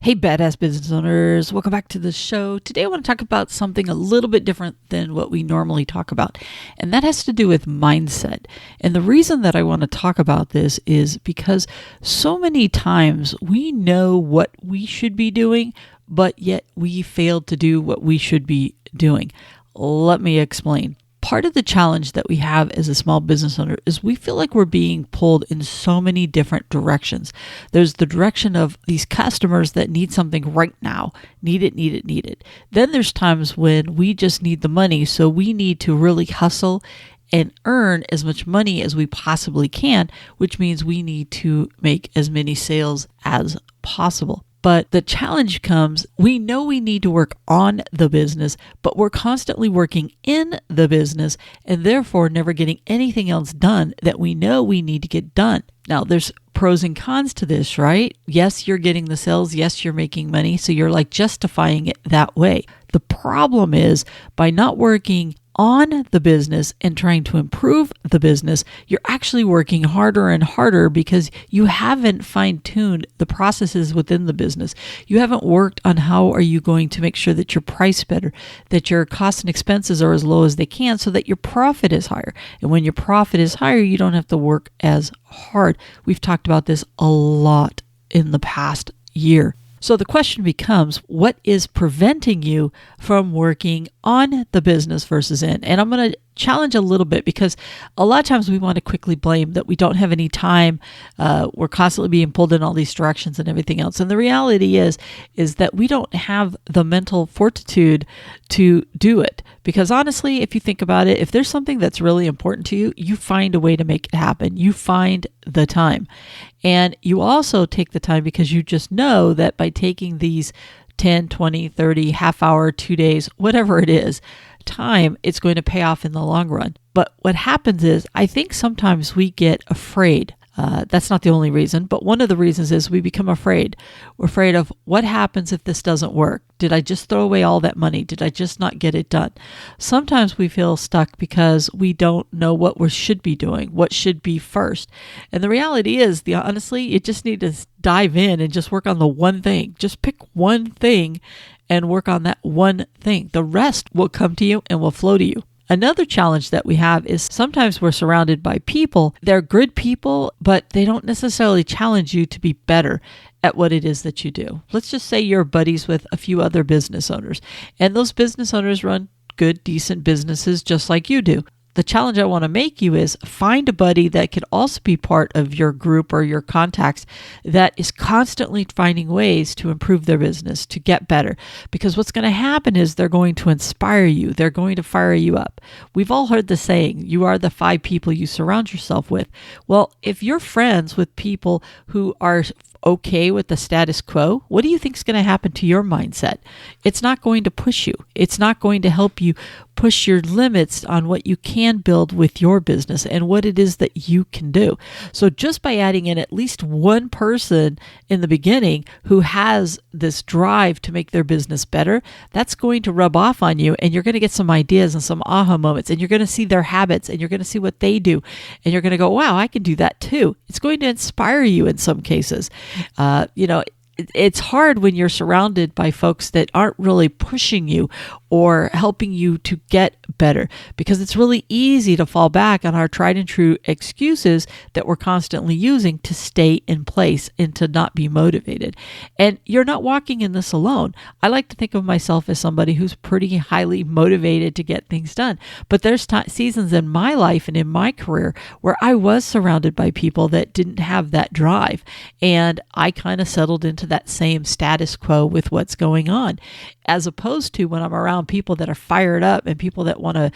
Hey, badass business owners, welcome back to the show. Today I want to talk about something a little bit different than what we normally talk about, and that has to do with mindset. And the reason that I want to talk about this is because so many times we know what we should be doing, but yet we fail to do what we should be doing. Let me explain. Part of the challenge that we have as a small business owner is we feel like we're being pulled in so many different directions. There's the direction of these customers that need something right now, need it. Then there's times when we just need the money, so we need to really hustle and earn as much money as we possibly can, which means we need to make as many sales as possible. But the challenge comes, we know we need to work on the business, but we're constantly working in the business and therefore never getting anything else done that we know we need to get done. Now, there's pros and cons to this, right? Yes, you're getting the sales. Yes, you're making money. So you're like justifying it that way. The problem is by not working on the business and trying to improve the business, you're actually working harder and harder because you haven't fine-tuned the processes within the business. You haven't worked on how are you going to make sure that you're priced better, that your costs and expenses are as low as they can so that your profit is higher. And when your profit is higher, you don't have to work as hard. We've talked about this a lot in the past year. So the question becomes, what is preventing you from working on the business versus in? And I'm going to challenge a little bit because a lot of times we want to quickly blame that we don't have any time. We're constantly being pulled in all these directions and everything else. And the reality is that we don't have the mental fortitude to do it. Because honestly, if you think about it, if there's something that's really important to you, you find a way to make it happen. You find the time. And you also take the time because you just know that by taking these 10, 20, 30, half hour, 2 days, whatever it is, time, it's going to pay off in the long run. But what happens is, I think sometimes we get afraid. That's not the only reason, but one of the reasons is we become afraid. We're afraid of what happens if this doesn't work. Did I just throw away all that money? Did I just not get it done? Sometimes we feel stuck because we don't know what we should be doing, what should be first. And the reality is, honestly, you just need to dive in and just work on the one thing. Just pick one thing and work on that one thing. The rest will come to you and will flow to you. Another challenge that we have is sometimes we're surrounded by people. They're good people, but they don't necessarily challenge you to be better at what it is that you do. Let's just say you're buddies with a few other business owners, and those business owners run good, decent businesses just like you do. The challenge I want to make you is find a buddy that could also be part of your group or your contacts that is constantly finding ways to improve their business, to get better. Because what's going to happen is they're going to inspire you. They're going to fire you up. We've all heard the saying, you are the 5 people you surround yourself with. Well, if you're friends with people who are okay with the status quo, what do you think is going to happen to your mindset? It's not going to push you. It's not going to help you push your limits on what you can build with your business and what it is that you can do. So just by adding in at least one person in the beginning who has this drive to make their business better, that's going to rub off on you, and you're going to get some ideas and some aha moments, and you're going to see their habits, and you're going to see what they do, and you're going to go, wow, I can do that too. It's going to inspire you in some cases. It's hard when you're surrounded by folks that aren't really pushing you or helping you to get better, because it's really easy to fall back on our tried and true excuses that we're constantly using to stay in place and to not be motivated. And you're not walking in this alone. I like to think of myself as somebody who's pretty highly motivated to get things done. But there's seasons in my life and in my career where I was surrounded by people that didn't have that drive. And I kind of settled into that same status quo with what's going on, as opposed to when I'm around people that are fired up and people that want to,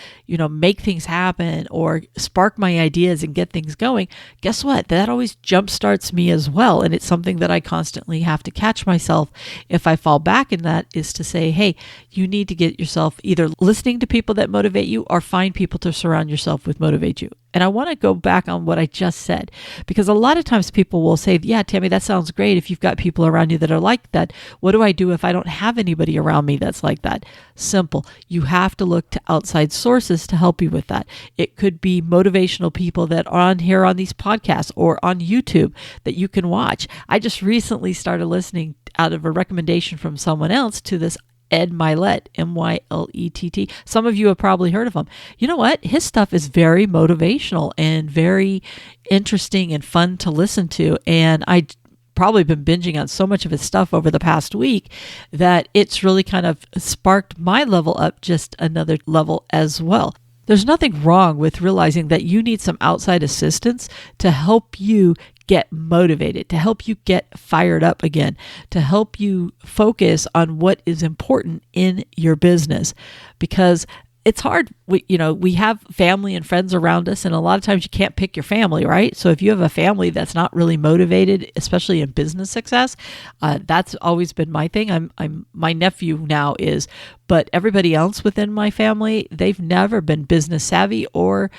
make things happen or spark my ideas and get things going. Guess what? That always jumpstarts me as well. And it's something that I constantly have to catch myself if I fall back in that, is to say, hey, you need to get yourself either listening to people that motivate you or find people to surround yourself with motivate you. And I want to go back on what I just said, because a lot of times people will say, yeah, Tammy, that sounds great if you've got people around you that are like that. What do I do if I don't have anybody around me that's like that? Simple. You have to look to outside sources to help you with that. It could be motivational people that are on here on these podcasts or on YouTube that you can watch. I just recently started listening out of a recommendation from someone else to this Ed Mylett, Mylett. Some of you have probably heard of him. You know what? His stuff is very motivational and very interesting and fun to listen to. And I probably been binging on so much of his stuff over the past week that it's really kind of sparked my level up just another level as well. There's nothing wrong with realizing that you need some outside assistance to help you get motivated, to help you get fired up again, to help you focus on what is important in your business. Because it's hard. We have family and friends around us, and a lot of times you can't pick your family, right? So if you have a family that's not really motivated, especially in business success, that's always been my thing. My nephew now is, but everybody else within my family, they've never been business savvy or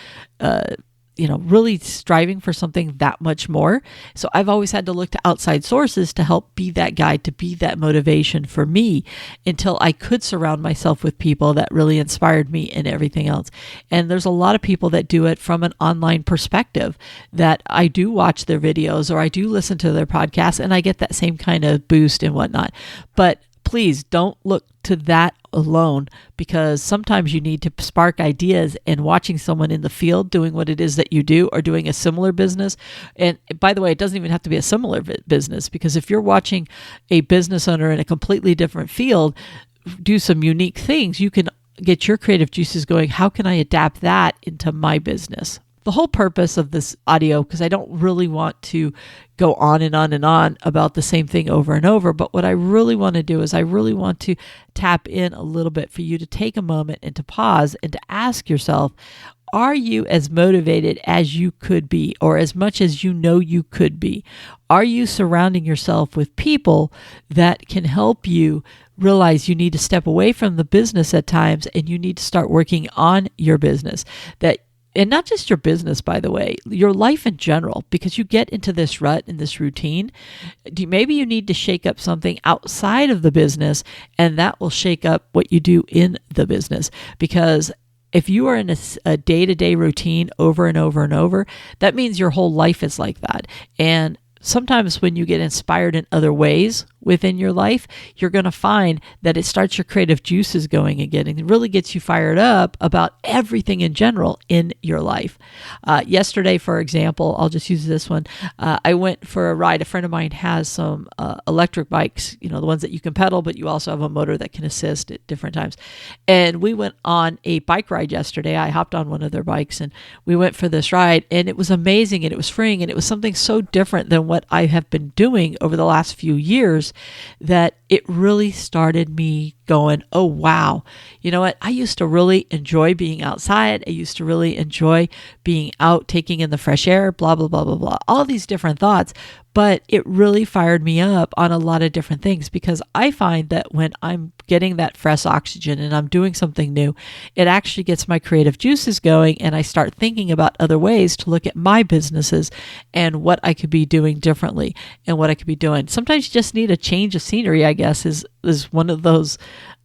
really striving for something that much more. So I've always had to look to outside sources to help be that guide, to be that motivation for me until I could surround myself with people that really inspired me and everything else. And there's a lot of people that do it from an online perspective, that I do watch their videos or I do listen to their podcasts and I get that same kind of boost and whatnot. But please don't look to that alone, because sometimes you need to spark ideas, and watching someone in the field doing what it is that you do or doing a similar business. And by the way, it doesn't even have to be a similar business, because if you're watching a business owner in a completely different field do some unique things, you can get your creative juices going. How can I adapt that into my business? The whole purpose of this audio, because I don't really want to go on and on and on about the same thing over and over, but what I really want to do is I really want to tap in a little bit for you to take a moment and to pause and to ask yourself, are you as motivated as you could be, or as much as you know you could be? Are you surrounding yourself with people that can help you realize you need to step away from the business at times and you need to start working on your business? And not just your business, by the way, your life in general, because you get into this rut and this routine. Maybe you need to shake up something outside of the business, and that will shake up what you do in the business. Because if you are in a day-to-day routine over and over and over, that means your whole life is like that. And sometimes when you get inspired in other ways within your life, you're going to find that it starts your creative juices going again, and it really gets you fired up about everything in general in your life. Yesterday, for example, I'll just use this one. I went for a ride. A friend of mine has some electric bikes, the ones that you can pedal, but you also have a motor that can assist at different times. And we went on a bike ride yesterday. I hopped on one of their bikes and we went for this ride, and it was amazing, and it was freeing, and it was something so different than what I have been doing over the last few years, that it really started me going, oh, wow. You know what? I used to really enjoy being outside. I used to really enjoy being out, taking in the fresh air, blah, blah, blah, blah, blah, all these different thoughts. But it really fired me up on a lot of different things, because I find that when I'm getting that fresh oxygen and I'm doing something new, it actually gets my creative juices going, and I start thinking about other ways to look at my businesses and what I could be doing differently and what I could be doing. Sometimes you just need a change of scenery, I guess, is one of those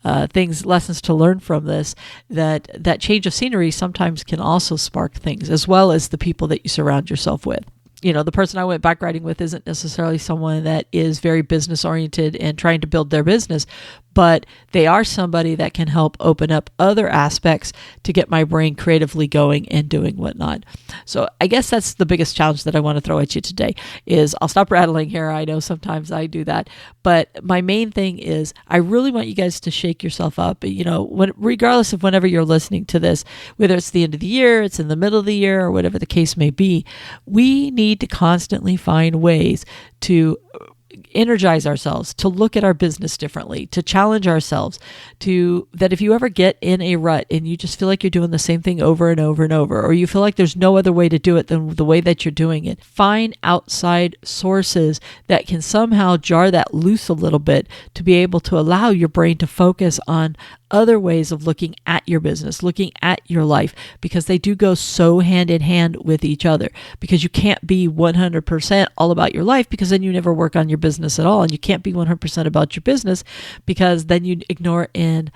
lessons to learn from this, that change of scenery sometimes can also spark things, as well as the people that you surround yourself with. The person I went bike riding with isn't necessarily someone that is very business oriented and trying to build their business, but they are somebody that can help open up other aspects to get my brain creatively going and doing whatnot. So I guess that's the biggest challenge that I want to throw at you today is, I'll stop rattling here. I know sometimes I do that, but my main thing is I really want you guys to shake yourself up. Regardless of whenever you're listening to this, whether it's the end of the year, it's in the middle of the year, or whatever the case may be, we need to constantly find ways to energize ourselves, to look at our business differently, to challenge ourselves, to that if you ever get in a rut and you just feel like you're doing the same thing over and over and over, or you feel like there's no other way to do it than the way that you're doing it, find outside sources that can somehow jar that loose a little bit to be able to allow your brain to focus on other ways of looking at your business, looking at your life, because they do go so hand in hand with each other. Because you can't be 100% all about your life, because then you never work on your business at all. And you can't be 100% about your business, because then you ignore in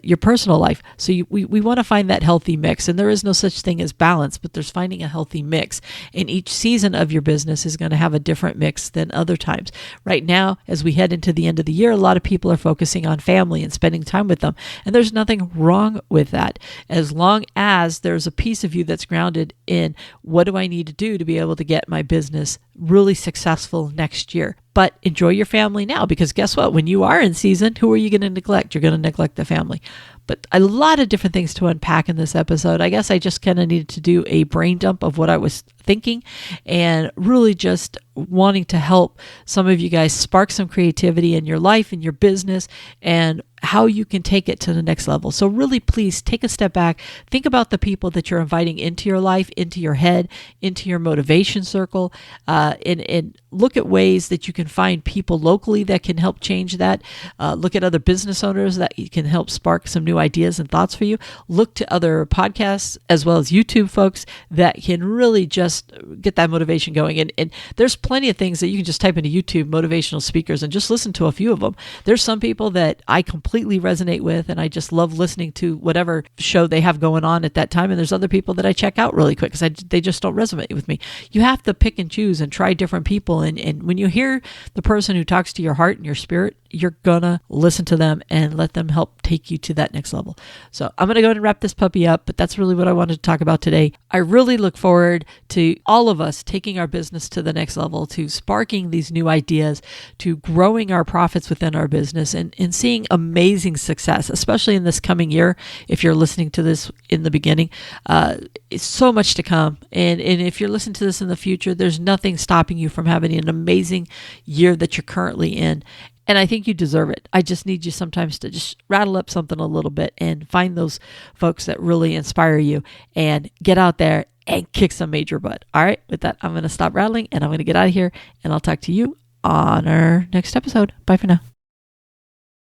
your personal life. So we want to find that healthy mix. And there is no such thing as balance, but there's finding a healthy mix. And each season of your business is going to have a different mix than other times. Right now, as we head into the end of the year, a lot of people are focusing on family and spending time with them. And there's nothing wrong with that, as long as there's a piece of you that's grounded in what do I need to do to be able to get my business really successful next year. But enjoy your family now, because guess what? When you are in season, who are you going to neglect? You're going to neglect the family. But a lot of different things to unpack in this episode. I guess I just kind of needed to do a brain dump of what I was thinking, and really just wanting to help some of you guys spark some creativity in your life, in your business, and how you can take it to the next level. So really, please take a step back. Think about the people that you're inviting into your life, into your head, into your motivation circle, and look at ways that you can find people locally that can help change that. Look at other business owners that can help spark some new ideas and thoughts for you. Look to other podcasts as well as YouTube folks that can really just get that motivation going. And there's plenty of things that you can just type into YouTube, motivational speakers, and just listen to a few of them. There's some people that I completely resonate with, and I just love listening to whatever show they have going on at that time. And there's other people that I check out really quick because they just don't resonate with me. You have to pick and choose and try different people. And when you hear the person who talks to your heart and your spirit, you're gonna listen to them and let them help take you to that next level. So I'm gonna go ahead and wrap this puppy up, but that's really what I wanted to talk about today. I really look forward to all of us taking our business to the next level, to sparking these new ideas, to growing our profits within our business, and seeing amazing success, especially in this coming year. If you're listening to this in the beginning, it's so much to come. And if you're listening to this in the future, there's nothing stopping you from having an amazing year that you're currently in. And I think you deserve it. I just need you sometimes to just rattle up something a little bit and find those folks that really inspire you and get out there and kick some major butt. All right. With that, I'm going to stop rattling and I'm going to get out of here, and I'll talk to you on our next episode. Bye for now.